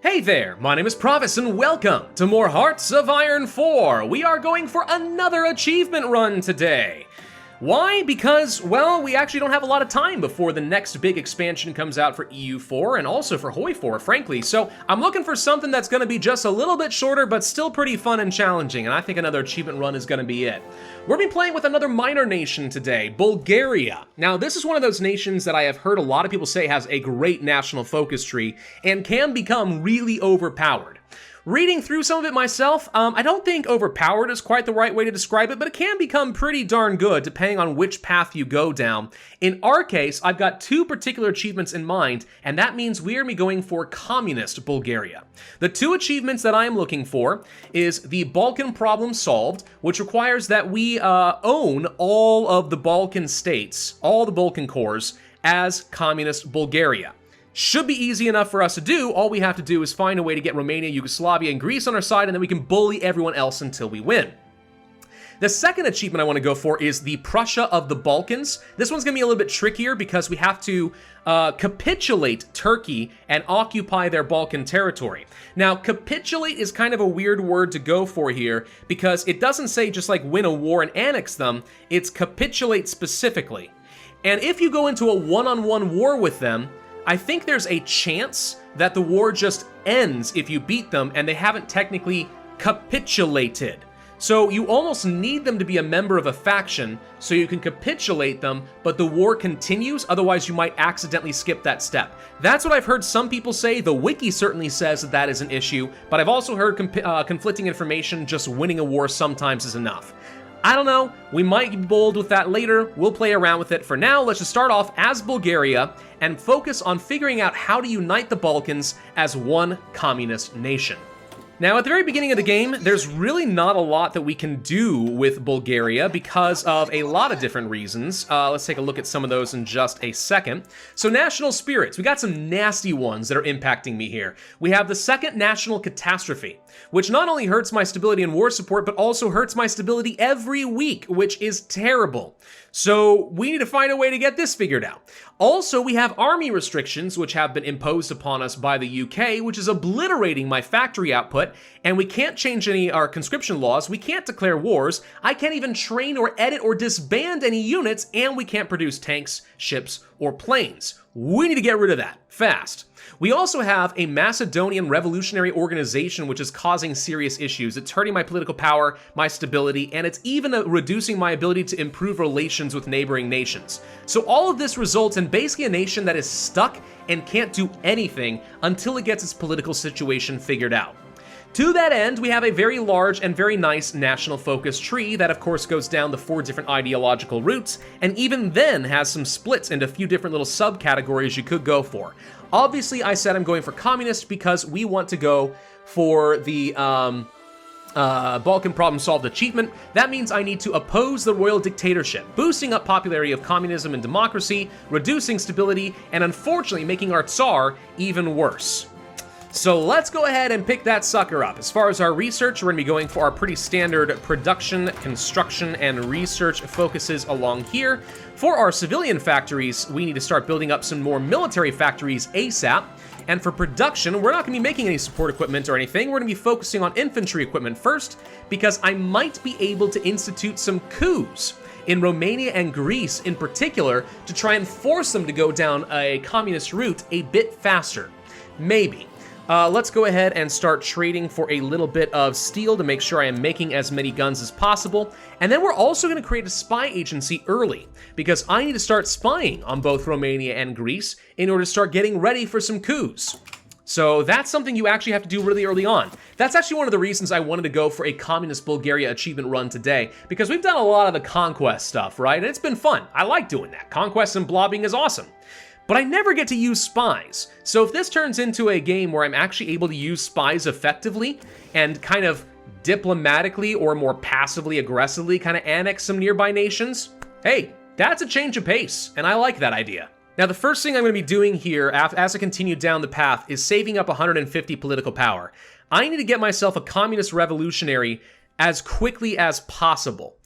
Hey there, my name is Pravus and welcome to more Hearts of Iron 4. We are going for another achievement run today. Why? Because, well, we actually don't have a lot of time before the next big expansion comes out for EU4 and also for HOI4, frankly. So I'm looking for something that's going to be just a little bit shorter, but still pretty fun and challenging, and I think another achievement run is going to be it. We're going to be playing with another minor nation today, Bulgaria. Now, this is one of those nations that I have heard a lot of people say has a great national focus tree and can become really overpowered. Reading through some of it myself, I don't think overpowered is quite the right way to describe it, but it can become pretty darn good depending on which path you go down. In our case, I've got two particular achievements in mind, and that means we're going to be going for communist Bulgaria. The two achievements that I am looking for is the Balkan Problem Solved, which requires that we own all of the Balkan states, all the Balkan cores, as communist Bulgaria. Should be easy enough for us to do. All we have to do is find a way to get Romania, Yugoslavia, and Greece on our side, and then we can bully everyone else until we win. The second achievement I want to go for is the Prussia of the Balkans. This one's going to be a little bit trickier because we have to capitulate Turkey and occupy their Balkan territory. Now, capitulate is kind of a weird word to go for here because it doesn't say just like win a war and annex them, it's capitulate specifically. And if you go into a one-on-one war with them, I think there's a chance that the war just ends if you beat them and they haven't technically capitulated. So you almost need them to be a member of a faction so you can capitulate them, but the war continues, otherwise you might accidentally skip that step. That's what I've heard some people say. The wiki certainly says that that is an issue, but I've also heard conflicting information. Just winning a war sometimes is enough. I don't know, we might be bold with that later, we'll play around with it. For now, let's just start off as Bulgaria and focus on figuring out how to unite the Balkans as one communist nation. Now, at the very beginning of the game, there's really not a lot that we can do with Bulgaria because of a lot of different reasons. Let's take a look at some of those in just a second. So, national spirits. We got some nasty ones that are impacting me here. We have the second national catastrophe, which not only hurts my stability and war support, but also hurts my stability every week, which is terrible. So we need to find a way to get this figured out. Also, we have army restrictions, which have been imposed upon us by the UK, which is obliterating my factory output, and we can't change any our conscription laws, we can't declare wars, I can't even train or edit or disband any units, and we can't produce tanks, ships, or planes. We need to get rid of that, fast. We also have a Macedonian revolutionary organization which is causing serious issues. It's hurting my political power, my stability, and it's even reducing my ability to improve relations with neighboring nations. So all of this results in basically a nation that is stuck and can't do anything until it gets its political situation figured out. To that end, we have a very large and very nice national focus tree that of course goes down the 4 different ideological routes, and even then has some splits into a few different little subcategories you could go for. Obviously, I said I'm going for communist because we want to go for the Balkan Problem Solved achievement. That means I need to oppose the royal dictatorship, boosting up popularity of communism and democracy, reducing stability, and unfortunately making our Tsar even worse. So let's go ahead and pick that sucker up. As far as our research, we're going to be going for our pretty standard production, construction, and research focuses along here. For our civilian factories, we need to start building up some more military factories ASAP. And for production, we're not going to be making any support equipment or anything. We're going to be focusing on infantry equipment first, because I might be able to institute some coups in Romania and Greece in particular to try and force them to go down a communist route a bit faster. Maybe. Let's go ahead and start trading for a little bit of steel to make sure I am making as many guns as possible. And then we're also going to create a spy agency early, because I need to start spying on both Romania and Greece in order to start getting ready for some coups. So that's something you actually have to do really early on. That's actually one of the reasons I wanted to go for a communist Bulgaria achievement run today, because we've done a lot of the conquest stuff, right? And it's been fun. I like doing that. Conquest and blobbing is awesome. But I never get to use spies. So if this turns into a game where I'm actually able to use spies effectively and kind of diplomatically or more passively aggressively kind of annex some nearby nations, hey, that's a change of pace, and I like that idea. Now, the first thing I'm going to be doing here as I continue down the path is saving up 150 political power. I need to get myself a communist revolutionary as quickly as possible.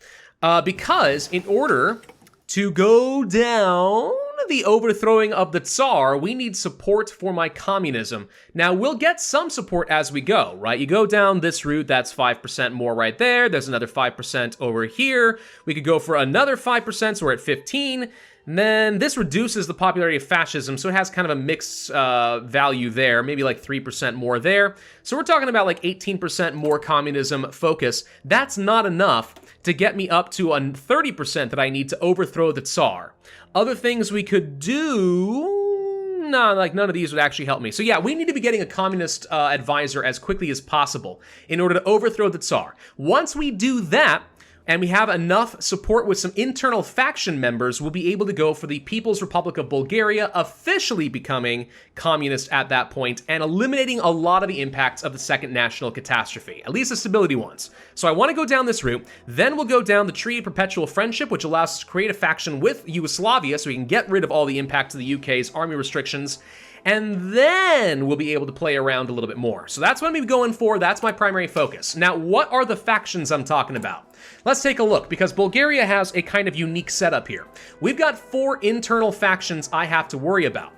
Because in order to go down the overthrowing of the Tsar, we need support for my communism. Now, we'll get some support as we go, right? You go down this route, that's 5% more right there. There's another 5% over here. We could go for another 5%, so we're at 15. And then this reduces the popularity of fascism, so it has kind of a mixed value there, maybe like 3% more there. So we're talking about like 18% more communism focus. That's not enough to get me up to a 30% that I need to overthrow the Tsar. Other things we could do... No, like none of these would actually help me. So yeah, we need to be getting a communist advisor as quickly as possible in order to overthrow the Tsar. Once we do that, and we have enough support with some internal faction members, we'll be able to go for the People's Republic of Bulgaria officially becoming communist at that point and eliminating a lot of the impacts of the second national catastrophe, at least the stability ones. So I want to go down this route, then we'll go down the Treaty of Perpetual Friendship, which allows us to create a faction with Yugoslavia so we can get rid of all the impacts of the UK's army restrictions, and then we'll be able to play around a little bit more. So that's what I'm going to be going for. That's my primary focus. Now, what are the factions I'm talking about? Let's take a look, because Bulgaria has a kind of unique setup here. We've got 4 internal factions I have to worry about,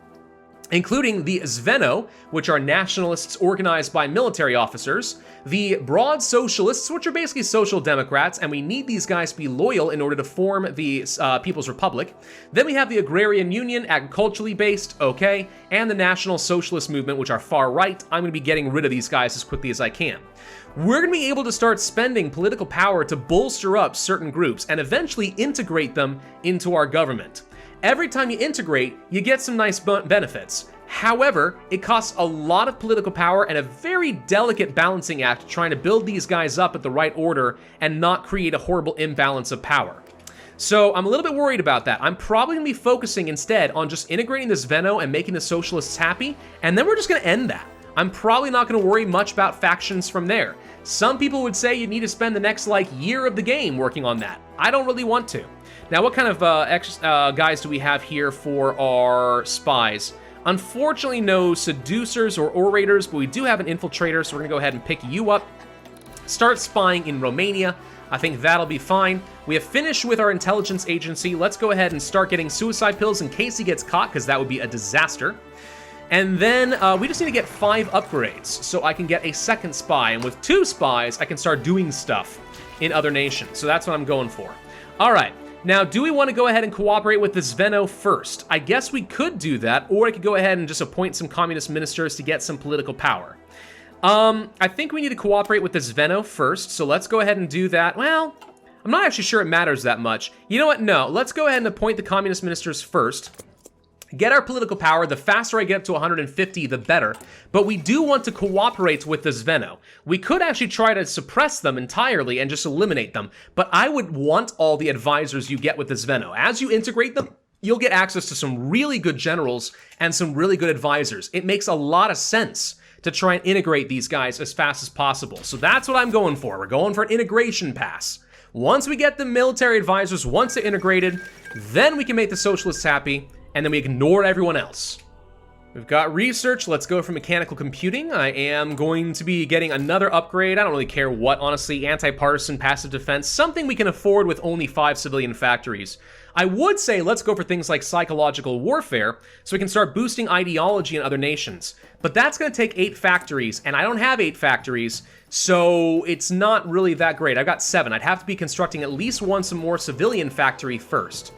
including the Zveno, which are nationalists organized by military officers, the Broad Socialists, which are basically social democrats, and we need these guys to be loyal in order to form the People's Republic. Then we have the Agrarian Union, agriculturally based, okay, and the National Socialist Movement, which are far right. I'm going to be getting rid of these guys as quickly as I can. We're going to be able to start spending political power to bolster up certain groups and eventually integrate them into our government. Every time you integrate, you get some nice benefits. However, it costs a lot of political power and a very delicate balancing act trying to build these guys up at the right order and not create a horrible imbalance of power. So I'm a little bit worried about that. I'm probably going to be focusing instead on just integrating the Zveno and making the socialists happy, and then we're just going to end that. I'm probably not going to worry much about factions from there. Some people would say you need to spend the next year of the game working on that. I don't really want to. Now, what kind of guys do we have here for our spies? Unfortunately, no seducers or orators, but we do have an infiltrator, so we're going to go ahead and pick you up. Start spying in Romania. I think that'll be fine. We have finished with our intelligence agency. Let's go ahead and start getting suicide pills in case he gets caught, because that would be a disaster. And then we just need to get 5 upgrades so I can get a second spy. And with 2 spies, I can start doing stuff in other nations. So that's what I'm going for. All right. Now, do we want to go ahead and cooperate with the Zveno first? I guess we could do that, or I could go ahead and just appoint some communist ministers to get some political power. I think we need to cooperate with the Zveno first, so let's go ahead and do that. Well, I'm not actually sure it matters that much. You know what? No, let's go ahead and appoint the communist ministers first. Get our political power. The faster I get up to 150, the better. But we do want to cooperate with the Zveno. We could actually try to suppress them entirely and just eliminate them. But I would want all the advisors you get with the Zveno. As you integrate them, you'll get access to some really good generals and some really good advisors. It makes a lot of sense to try and integrate these guys as fast as possible. So that's what I'm going for. We're going for an integration pass. Once we get the military advisors, once they're integrated, then we can make the socialists happy, and then we ignore everyone else. We've got research. Let's go for mechanical computing. I am going to be getting another upgrade. I don't really care what, honestly. Anti-partisan, passive defense, something we can afford with only 5 civilian factories. I would say let's go for things like psychological warfare, so we can start boosting ideology in other nations. But that's going to take 8 factories, and I don't have 8 factories, so it's not really that great. I've got 7. I'd have to be constructing at least some more civilian factory first.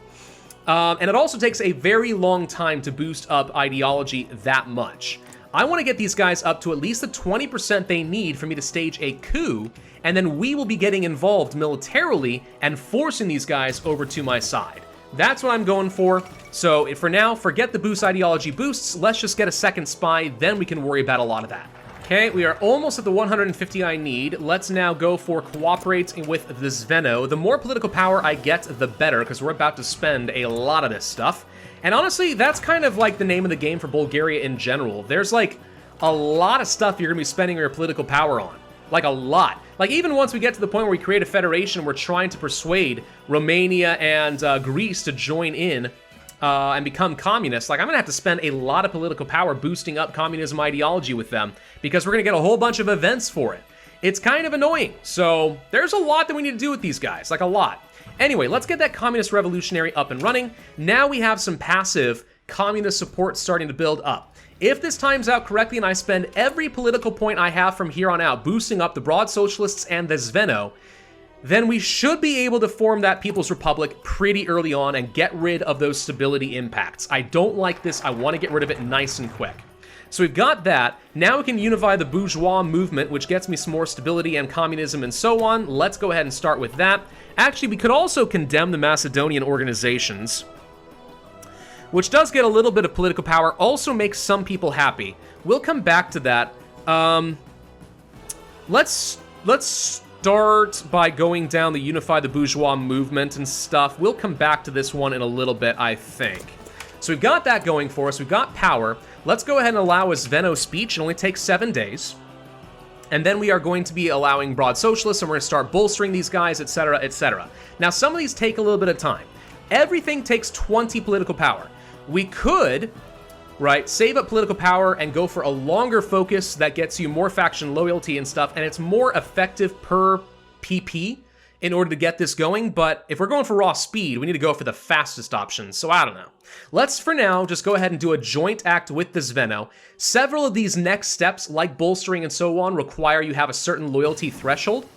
And it also takes a very long time to boost up ideology that much. I want to get these guys up to at least the 20% they need for me to stage a coup, and then we will be getting involved militarily and forcing these guys over to my side. That's what I'm going for. So for now, forget the boost ideology boosts. Let's just get a second spy, then we can worry about a lot of that. Okay, we are almost at the 150 I need. Let's now go for cooperating with the Zveno. The more political power I get, the better, because we're about to spend a lot of this stuff. And honestly, that's kind of like the name of the game for Bulgaria in general. There's like a lot of stuff you're going to be spending your political power on. Like a lot. Like even once we get to the point where we create a federation, we're trying to persuade Romania and Greece to join in and become communists. Like I'm gonna have to spend a lot of political power boosting up communism ideology with them because we're gonna get a whole bunch of events for it. It's kind of annoying. So there's a lot that we need to do with these guys, like a lot. Anyway, let's get that communist revolutionary up and running. Now we have some passive communist support starting to build up. If this times out correctly and I spend every political point I have from here on out boosting up the broad socialists and the Zveno, then we should be able to form that People's Republic pretty early on and get rid of those stability impacts. I don't like this. I want to get rid of it nice and quick. So we've got that. Now we can unify the bourgeois movement, which gets me some more stability and communism and so on. Let's go ahead and start with that. Actually, we could also condemn the Macedonian organizations, which does get a little bit of political power, also makes some people happy. We'll come back to that. Let's start by going down the Unify the Bourgeois movement and stuff. We'll come back to this one in a little bit, I think. So we've got that going for us. We've got power. Let's go ahead and allow a Zveno speech. It only takes 7 days. And then we are going to be allowing broad socialists, and we're going to start bolstering these guys, etc., etc. Now, some of these take a little bit of time. Everything takes 20 political power. We could, right, save up political power and go for a longer focus that gets you more faction loyalty and stuff, and it's more effective per PP in order to get this going, but if we're going for raw speed, we need to go for the fastest options, so I don't know. Let's, for now, just go ahead and do a joint act with the Zveno. Several of these next steps, like bolstering and so on, require you have a certain loyalty threshold.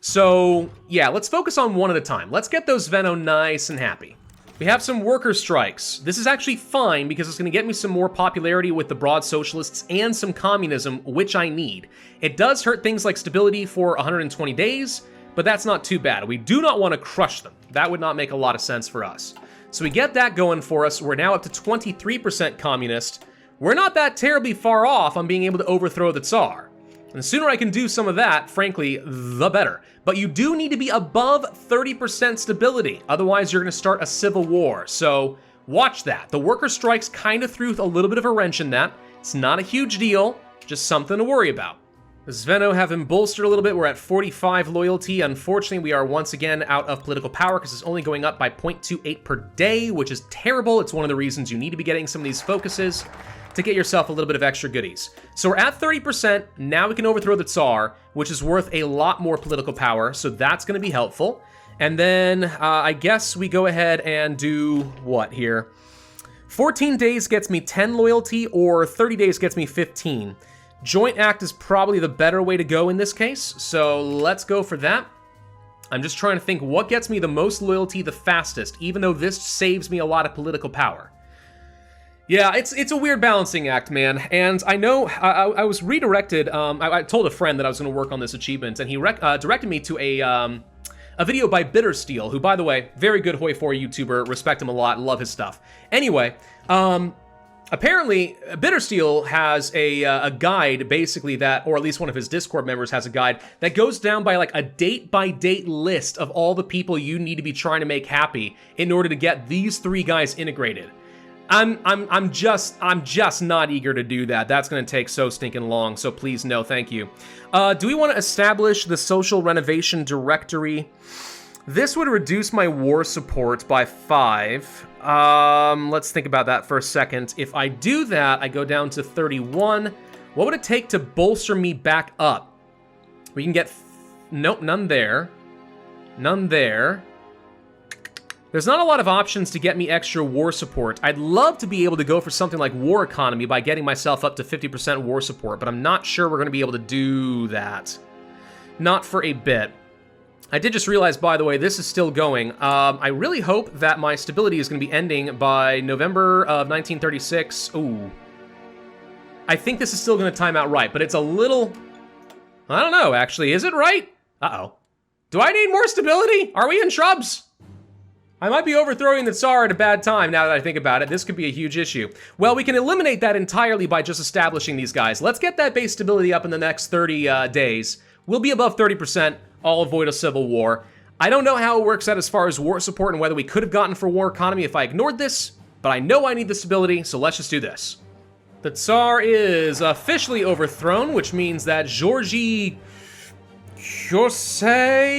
So, yeah, let's focus on one at a time. Let's get those Zveno nice and happy. We have some worker strikes. This is actually fine because it's going to get me some more popularity with the broad socialists and some communism, which I need. It does hurt things like stability for 120 days, but that's not too bad. We do not want to crush them. That would not make a lot of sense for us. So we get that going for us. We're now up to 23% communist. We're not that terribly far off on being able to overthrow the Tsar. And the sooner I can do some of that, frankly, the better. But you do need to be above 30% stability. Otherwise, you're going to start a civil war. So watch that. The worker strikes kind of threw a little bit of a wrench in that. It's not a huge deal, just something to worry about. The Zveno have been bolstered a little bit. We're at 45 loyalty. Unfortunately, we are once again out of political power because it's only going up by 0.28 per day, which is terrible. It's one of the reasons you need to be getting some of these focuses to get yourself a little bit of extra goodies. So we're at 30%. Now we can overthrow the Tsar, which is worth a lot more political power. So that's going to be helpful. And then I guess we go ahead and do what here? 14 days gets me 10 loyalty, or 30 days gets me 15. Joint act is probably the better way to go in this case, so let's go for that. I'm just trying to think what gets me the most loyalty the fastest, even though this saves me a lot of political power. Yeah, it's a weird balancing act, man, and I know I was redirected. I told a friend that I was going to work on this achievement, and he directed me to a video by Bittersteel, who, by the way, very good Hoi 4 YouTuber, respect him a lot, love his stuff. Anyway, apparently, Bittersteel has a guide, basically, that, or at least one of his Discord members has a guide, that goes down by, like, a date-by-date list of all the people you need to be trying to make happy in order to get these 3 guys integrated. I'm just not eager to do that. That's going to take so stinking long, so please, no, thank you. Do we want to establish the social renovation directory? This would reduce my war support by 5. Let's think about that for a second. If I do that, I go down to 31. What would it take to bolster me back up? We can get... Nope, none there. None there. There's not a lot of options to get me extra war support. I'd love to be able to go for something like war economy by getting myself up to 50% war support, but I'm not sure we're going to be able to do that. Not for a bit. I did just realize, by the way, this is still going. I really hope that my stability is going to be ending by November of 1936. Ooh. I think this is still going to time out right, but it's a little... I don't know, actually. Is it right? Uh-oh. Do I need more stability? Are we in shrubs? I might be overthrowing the Tsar at a bad time now that I think about it. This could be a huge issue. Well, we can eliminate that entirely by just establishing these guys. Let's get that base stability up in the next 30 days. We'll be above 30%. I'll avoid a civil war. I don't know how it works out as far as war support and whether we could have gotten for war economy if I ignored this, but I know I need the stability, so let's just do this. The Tsar is officially overthrown, which means that Georgy Kosevanov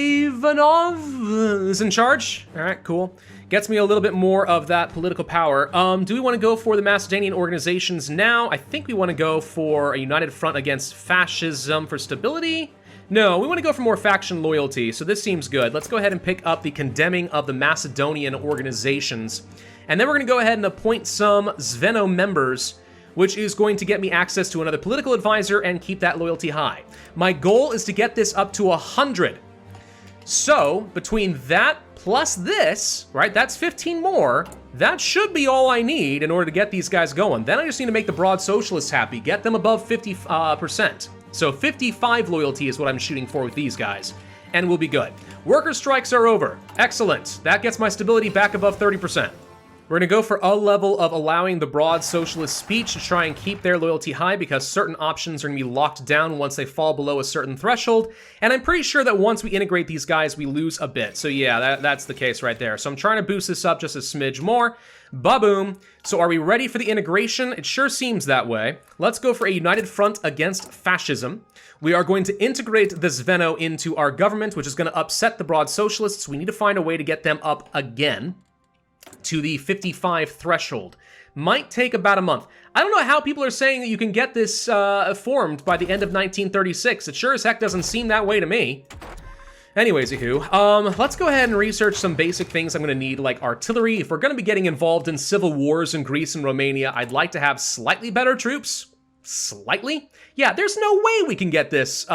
is in charge. All right, cool. Gets me a little bit more of that political power. Do we want to go for the Macedonian organizations now? I think we want to go for a united front against fascism for stability. No, we want to go for more faction loyalty, so this seems good. Let's go ahead and pick up the condemning of the Macedonian organizations. And then we're going to go ahead and appoint some Zveno members, which is going to get me access to another political advisor and keep that loyalty high. My goal is to get this up to 100. So, between that plus this, right, that's 15 more. That should be all I need in order to get these guys going. Then I just need to make the broad socialists happy, get them above 50%. So 55 loyalty is what I'm shooting for with these guys, and we'll be good. Worker strikes are over. Excellent. That gets my stability back above 30%. We're gonna go for a level of allowing the broad socialist speech to try and keep their loyalty high because certain options are gonna be locked down once they fall below a certain threshold. And I'm pretty sure that once we integrate these guys, we lose a bit. So yeah, that's the case right there. So I'm trying to boost this up just a smidge more. Ba-boom. So are we ready for the integration? It sure seems that way. Let's go for a united front against fascism. We are going to integrate the Zveno into our government, which is gonna upset the broad socialists. We need to find a way to get them up again to the 55 threshold. Might take about a month. I don't know how people are saying that you can get this formed by the end of 1936. It sure as heck doesn't seem that way to me. Anyways, let's go ahead and research some basic things I'm going to need, like artillery. If we're going to be getting involved in civil wars in Greece and Romania, I'd like to have slightly better troops. Slightly? Yeah, there's no way we can get this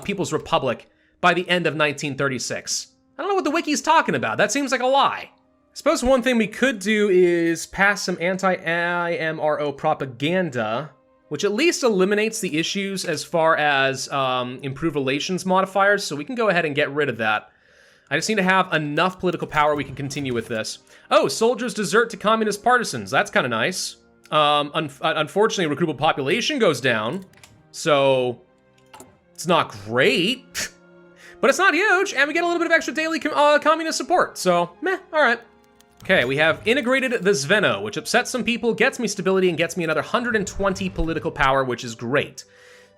People's Republic by the end of 1936. I don't know what the wiki's talking about. That seems like a lie. I suppose one thing we could do is pass some anti-IMRO propaganda, which at least eliminates the issues as far as improved relations modifiers, so we can go ahead and get rid of that. I just need to have enough political power we can continue with this. Oh, soldiers desert to communist partisans. That's kind of nice. Unfortunately, recruitable population goes down, so it's not great, but it's not huge, and we get a little bit of extra daily communist support, so meh, all right. Okay, we have integrated the Zveno, which upsets some people, gets me stability, and gets me another 120 political power, which is great.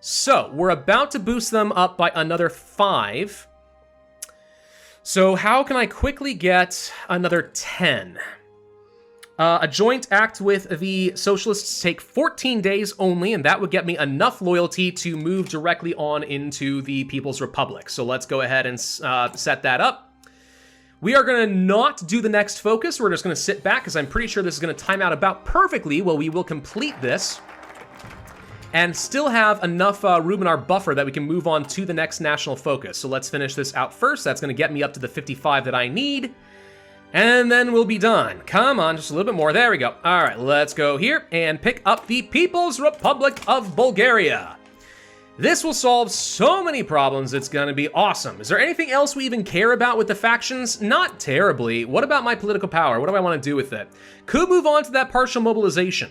So, we're about to boost them up by another 5. So, how can I quickly get another 10? A joint act with the socialists take 14 days only, and that would get me enough loyalty to move directly on into the People's Republic. So let's go ahead and set that up. We are going to not do the next focus. We're just going to sit back because I'm pretty sure this is going to time out about perfectly. Well, we will complete this and still have enough room in our buffer that we can move on to the next national focus. So let's finish this out first. That's going to get me up to the 55 that I need. And then we'll be done. Come on, just a little bit more. There we go. All right, let's go here and pick up the People's Republic of Bulgaria. This will solve so many problems, it's gonna be awesome. Is there anything else we even care about with the factions? Not terribly. What about my political power? What do I want to do with it? Could move on to that partial mobilization.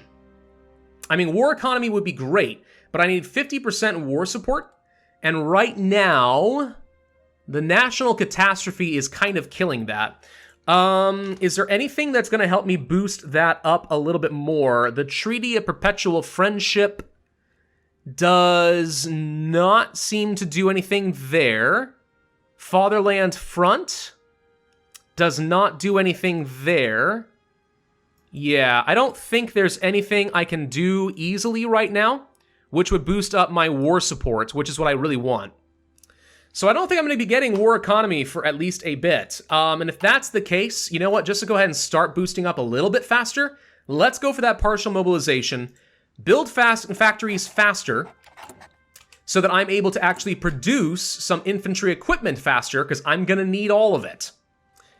I mean, war economy would be great, but I need 50% war support. And right now, the national catastrophe is kind of killing that. Is there anything that's gonna help me boost that up a little bit more? The Treaty of Perpetual Friendship does not seem to do anything there. Fatherland Front does not do anything there. Yeah, I don't think there's anything I can do easily right now, which would boost up my war support, which is what I really want. So I don't think I'm going to be getting war economy for at least a bit. And if that's the case, you know what? Just to go ahead and start boosting up a little bit faster, let's go for that partial mobilization. Build factories faster so that I'm able to actually produce some infantry equipment faster because I'm going to need all of it.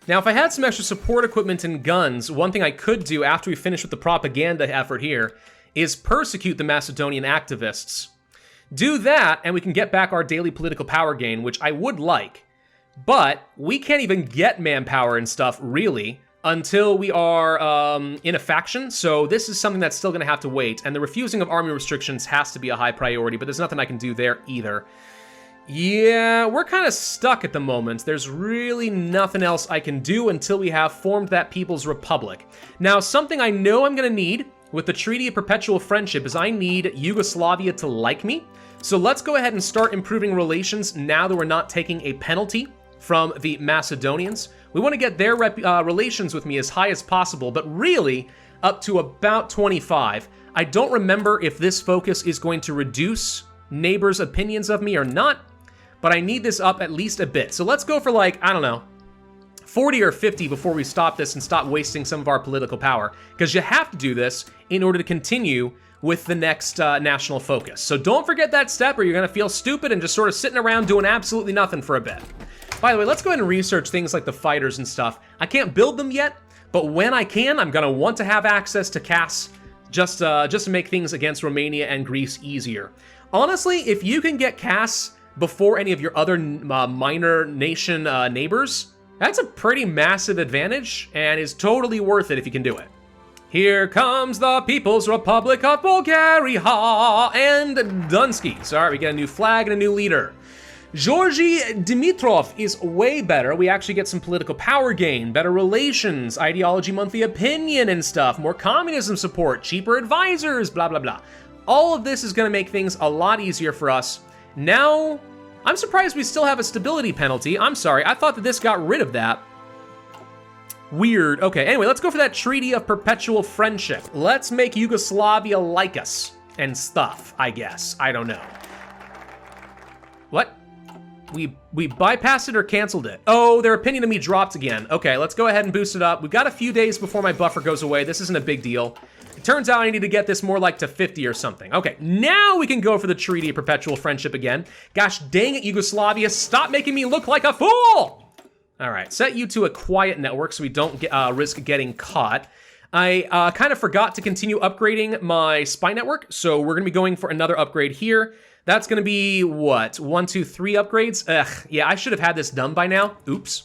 Now, if I had some extra support equipment and guns, one thing I could do after we finish with the propaganda effort here is persecute the Macedonian activists. Do that, and we can get back our daily political power gain, which I would like. But we can't even get manpower and stuff, really, until we are in a faction, so this is something that's still going to have to wait, and the refusing of army restrictions has to be a high priority, but there's nothing I can do there either. Yeah, we're kind of stuck at the moment. There's really nothing else I can do until we have formed that People's Republic. Now, something I know I'm going to need with the Treaty of Perpetual Friendship is I need Yugoslavia to like me, so let's go ahead and start improving relations now that we're not taking a penalty from the Macedonians. We want to get their relations with me as high as possible, but really up to about 25. I don't remember if this focus is going to reduce neighbors' opinions of me or not, but I need this up at least a bit. So let's go for like, I don't know, 40 or 50 before we stop this and stop wasting some of our political power, because you have to do this in order to continue with the next national focus. So don't forget that step or you're gonna feel stupid and just sort of sitting around doing absolutely nothing for a bit. By the way, let's go ahead and research things like the fighters and stuff. I can't build them yet, but when I can, I'm gonna want to have access to CAS just to make things against Romania and Greece easier. Honestly, if you can get CAS before any of your other minor nation neighbors, that's a pretty massive advantage and is totally worth it if you can do it. Here comes the People's Republic of Bulgaria and Dunsky. Sorry, we get a new flag and a new leader. Georgy Dimitrov is way better. We actually get some political power gain, better relations, ideology monthly opinion and stuff, more communism support, cheaper advisors, blah, blah, blah. All of this is going to make things a lot easier for us. Now, I'm surprised we still have a stability penalty. I'm sorry, I thought that this got rid of that. Weird. Okay, anyway, let's go for that Treaty of Perpetual Friendship. Let's make Yugoslavia like us and stuff, I guess. I don't know. What? We bypassed it or canceled it? Oh, their opinion of me dropped again. Okay, let's go ahead and boost it up. We've got a few days before my buffer goes away. This isn't a big deal. It turns out I need to get this more like to 50 or something. Okay, now we can go for the Treaty of Perpetual Friendship again. Gosh dang it, Yugoslavia, stop making me look like a fool! All right, set you to a quiet network so we don't risk getting caught. I kind of forgot to continue upgrading my spy network, so we're gonna be going for another upgrade here. That's gonna be, what, 1, 2, 3 upgrades? Ugh, yeah, I should have had this done by now. Oops.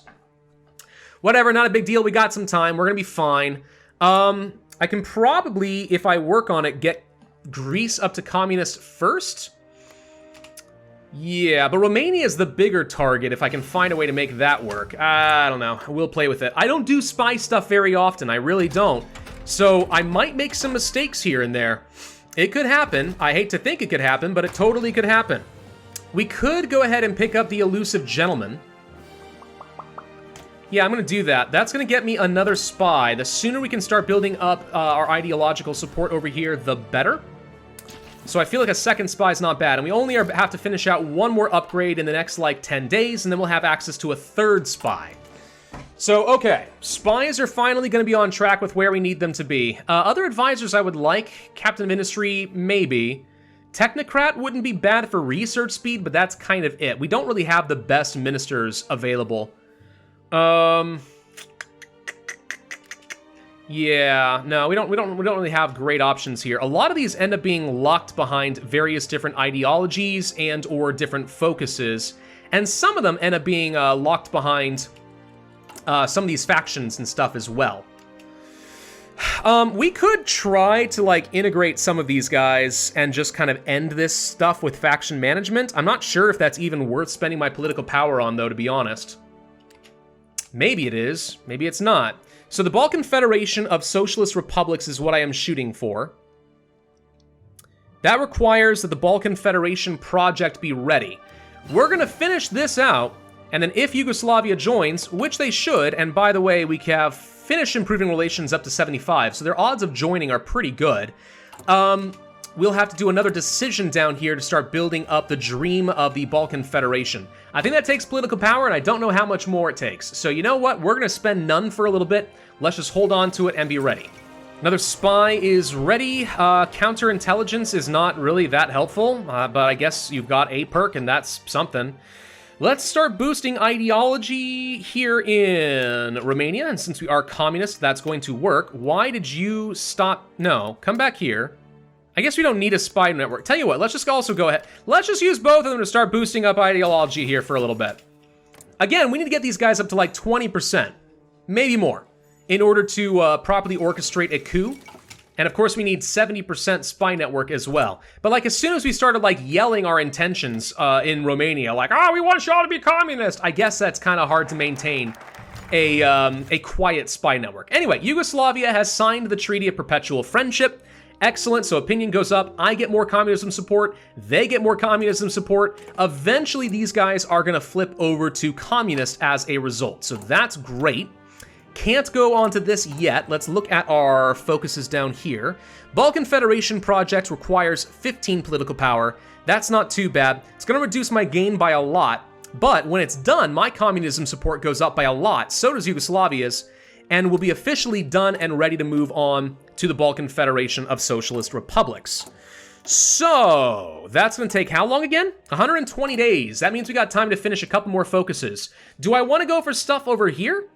Whatever, not a big deal, we got some time, we're gonna be fine. I can probably, if I work on it, get Greece up to communist first? Yeah, but Romania is the bigger target if I can find a way to make that work. I don't know, we'll play with it. I don't do spy stuff very often, I really don't. So I might make some mistakes here and there. It could happen. I hate to think it could happen, but it totally could happen. We could go ahead and pick up the elusive gentleman. Yeah, I'm gonna do that. That's gonna get me another spy. The sooner we can start building up our ideological support over here, the better. So I feel like a second spy is not bad, and we only have to finish out one more upgrade in the next, like, 10 days, and then we'll have access to a third spy. So, okay, spies are finally going to be on track with where we need them to be. Other advisors I would like, Captain of Industry, maybe. Technocrat wouldn't be bad for research speed, but that's kind of it. We don't really have the best ministers available. Yeah, no, we don't really have great options here. A lot of these end up being locked behind various different ideologies and or different focuses, and some of them end up being locked behind some of these factions and stuff as well. We could try to, like, integrate some of these guys and just kind of end this stuff with faction management. I'm not sure if that's even worth spending my political power on, though, to be honest. Maybe it is, maybe it's not. So the Balkan Federation of Socialist Republics is what I am shooting for. That requires that the Balkan Federation project be ready. We're gonna finish this out, and then if Yugoslavia joins, which they should, and by the way, we have finished improving relations up to 75, so their odds of joining are pretty good. We'll have to do another decision down here to start building up the dream of the Balkan Federation. I think that takes political power, and I don't know how much more it takes. So you know what? We're going to spend none for a little bit. Let's just hold on to it and be ready. Another spy is ready. Counterintelligence is not really that helpful, but I guess you've got a perk, and that's something. Let's start boosting ideology here in Romania, and since we are communist, that's going to work. Why did you stop? No, come back here. I guess we don't need a spy network. Tell you what, let's just also go ahead. Let's just use both of them to start boosting up ideology here for a little bit. Again, we need to get these guys up to like 20%, maybe more, in order to properly orchestrate a coup. And of course, we need 70% spy network as well. But like as soon as we started like yelling our intentions in Romania, like, oh, we want y'all to be communist, I guess that's kind of hard to maintain a quiet spy network. Anyway, Yugoslavia has signed the Treaty of Perpetual Friendship. Excellent, so opinion goes up, I get more communism support, they get more communism support. Eventually, these guys are gonna flip over to communist as a result, so that's great. Can't go on to this yet. Let's look at our focuses down here. Balkan Federation project requires 15 political power. That's not too bad. It's going to reduce my gain by a lot, but when it's done, my communism support goes up by a lot, so does Yugoslavia's, and will be officially done and ready to move on to the Balkan Federation of Socialist Republics. So, that's going to take how long again? 120 days. That means we got time to finish a couple more focuses. Do I want to go for stuff over here?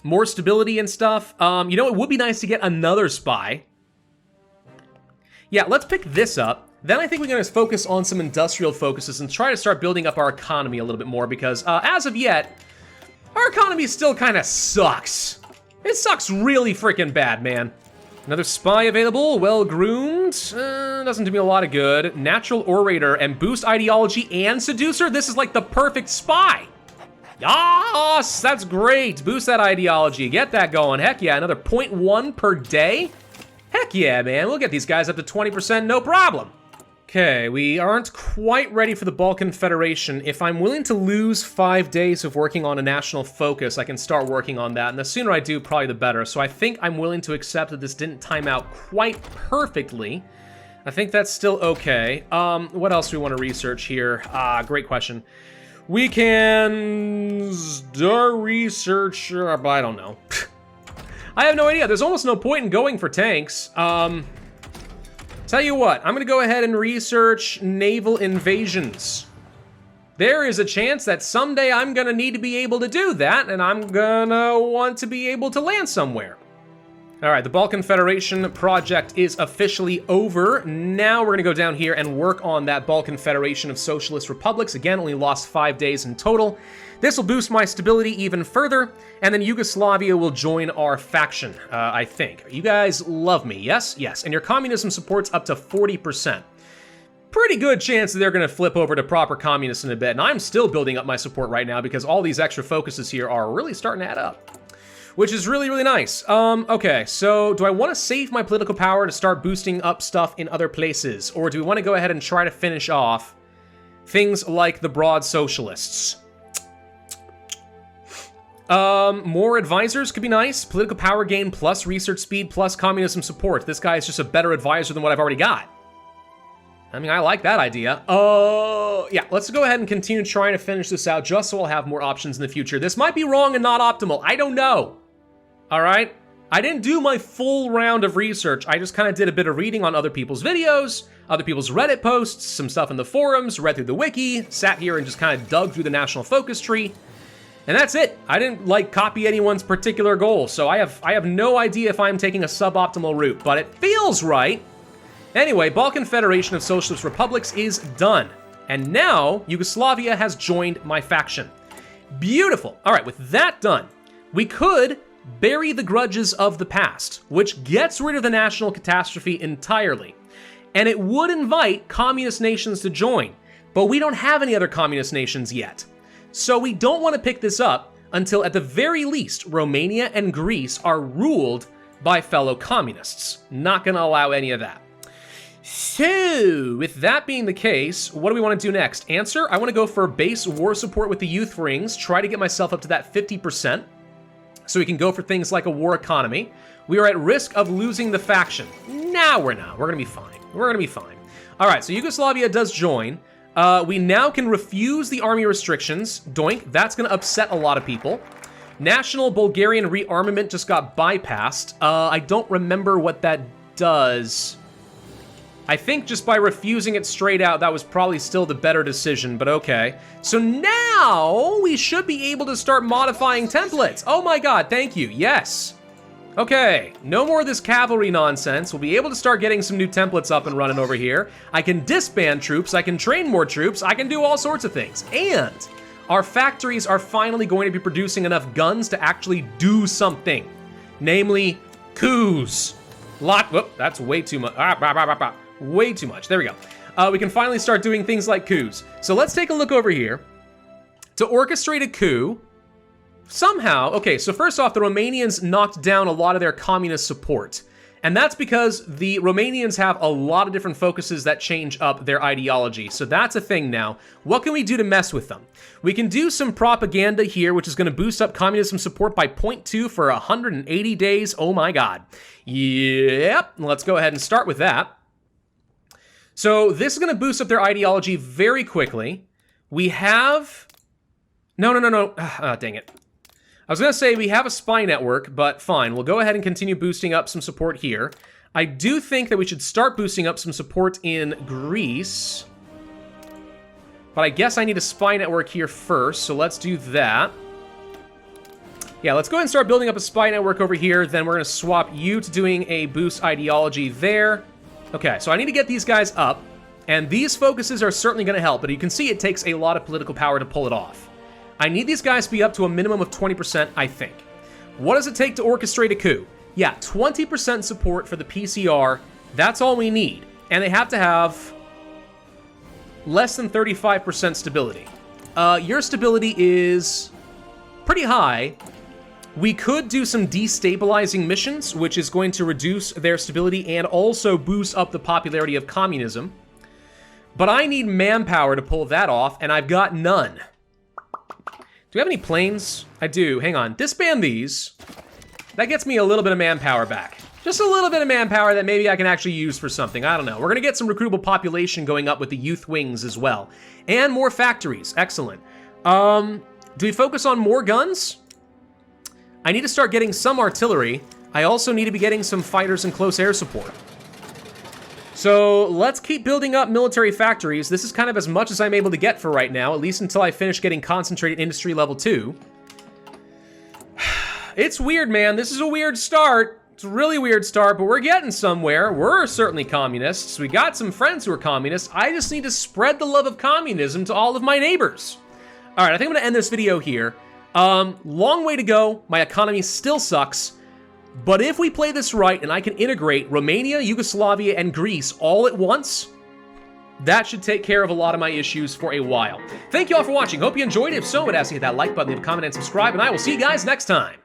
More stability and stuff? You know, it would be nice to get another spy. Yeah, let's pick this up. Then I think we're going to focus on some industrial focuses and try to start building up our economy a little bit more because as of yet, our economy still kind of sucks. It sucks really freaking bad, man. Another spy available, well-groomed, doesn't do me a lot of good. Natural orator and boost ideology and seducer? This is like the perfect spy. Yes, that's great. Boost that ideology, get that going. Heck yeah, another 0.1 per day? Heck yeah, man, we'll get these guys up to 20%, no problem. Okay, we aren't quite ready for the Balkan Federation. If I'm willing to lose 5 days of working on a national focus, I can start working on that, and the sooner I do, probably the better. So I think I'm willing to accept that this didn't time out quite perfectly. I think that's still okay. What else do we want to research here? Great question. We can start research, I don't know. I have no idea. There's almost no point in going for tanks. Tell you what, I'm gonna go ahead and research naval invasions. There is a chance that someday I'm gonna need to be able to do that, and I'm gonna want to be able to land somewhere. All right, the Balkan Federation project is officially over. Now we're gonna go down here and work on that Balkan Federation of Socialist Republics. Again, only lost 5 days in total. This will boost my stability even further, and then Yugoslavia will join our faction, I think. You guys love me, yes? Yes, and your communism support's up to 40%. Pretty good chance that they're gonna flip over to proper communists in a bit, and I'm still building up my support right now because all these extra focuses here are really starting to add up, which is really, really nice. Okay, so do I wanna save my political power to start boosting up stuff in other places, or do we wanna go ahead and try to finish off things like the broad socialists? More advisors could be nice. Political power gain plus research speed plus communism support. This guy is just a better advisor than what I've already got. I mean, I like that idea. Yeah, let's go ahead and continue trying to finish this out just so I'll have more options in the future. This might be wrong and not optimal. I don't know. All right? I didn't do my full round of research. I just kind of did a bit of reading on other people's videos, other people's Reddit posts, some stuff in the forums, read through the wiki, sat here and just kind of dug through the national focus tree. And that's it. I didn't like copy anyone's particular goal, so I have no idea if I'm taking a suboptimal route, but it feels right. Anyway, Balkan Federation of Socialist Republics is done. And now Yugoslavia has joined my faction. Beautiful. All right, with that done, we could bury the grudges of the past, which gets rid of the national catastrophe entirely. And it would invite communist nations to join, but we don't have any other communist nations yet. So we don't want to pick this up until at the very least Romania and Greece are ruled by fellow communists. Not going to allow any of that. So, with that being the case, what do we want to do next? Answer, I want to go for base war support with the youth rings, try to get myself up to that 50%, so we can go for things like a war economy. We are at risk of losing the faction. Now we're not. We're going to be fine. We're going to be fine. All right, so Yugoslavia does join. We now can refuse the army restrictions. Doink, that's going to upset a lot of people. National Bulgarian rearmament just got bypassed. I don't remember what that does. I think just by refusing it straight out, that was probably still the better decision, but okay. So now we should be able to start modifying templates. Oh my god, thank you, yes. Okay, no more of this cavalry nonsense. We'll be able to start getting some new templates up and running over here. I can disband troops, I can train more troops, I can do all sorts of things. And our factories are finally going to be producing enough guns to actually do something. Namely, coups. Whoop, that's way too much. Way too much, there we go. We can finally start doing things like coups. So let's take a look over here. To orchestrate a coup, somehow, okay, so first off, the Romanians knocked down a lot of their communist support. And that's because the Romanians have a lot of different focuses that change up their ideology. So that's a thing now. What can we do to mess with them? We can do some propaganda here, which is going to boost up communism support by 0.2 for 180 days. Oh my god. Yep, let's go ahead and start with that. So this is going to boost up their ideology very quickly. We have... No. Dang it. I was going to say we have a spy network, but fine. We'll go ahead and continue boosting up some support here. I do think that we should start boosting up some support in Greece. But I guess I need a spy network here first, so let's do that. Yeah, let's go ahead and start building up a spy network over here. Then we're going to swap you to doing a boost ideology there. Okay, so I need to get these guys up. And these focuses are certainly going to help, but you can see it takes a lot of political power to pull it off. I need these guys to be up to a minimum of 20%, I think. What does it take to orchestrate a coup? Yeah, 20% support for the PCR. That's all we need. And they have to have less than 35% stability. Your stability is pretty high. We could do some destabilizing missions, which is going to reduce their stability and also boost up the popularity of communism. But I need manpower to pull that off, and I've got none. Do we have any planes? I do. Hang on. Disband these. That gets me a little bit of manpower back. Just a little bit of manpower that maybe I can actually use for something. I don't know. We're going to get some recruitable population going up with the youth wings as well. And more factories. Excellent. Do we focus on more guns? I need to start getting some artillery. I also need to be getting some fighters and close air support. So let's keep building up military factories. This is kind of as much as I'm able to get for right now, at least until I finish getting concentrated industry level 2. It's weird, man. This is a weird start. It's a really weird start, but we're getting somewhere. We're certainly communists. We got some friends who are communists. I just need to spread the love of communism to all of my neighbors. All right, I think I'm going to end this video here. Long way to go. My economy still sucks. But if we play this right and I can integrate Romania, Yugoslavia, and Greece all at once, that should take care of a lot of my issues for a while. Thank you all for watching. Hope you enjoyed. If so, I'd ask you to hit that like button, leave a comment, and subscribe, and I will see you guys next time.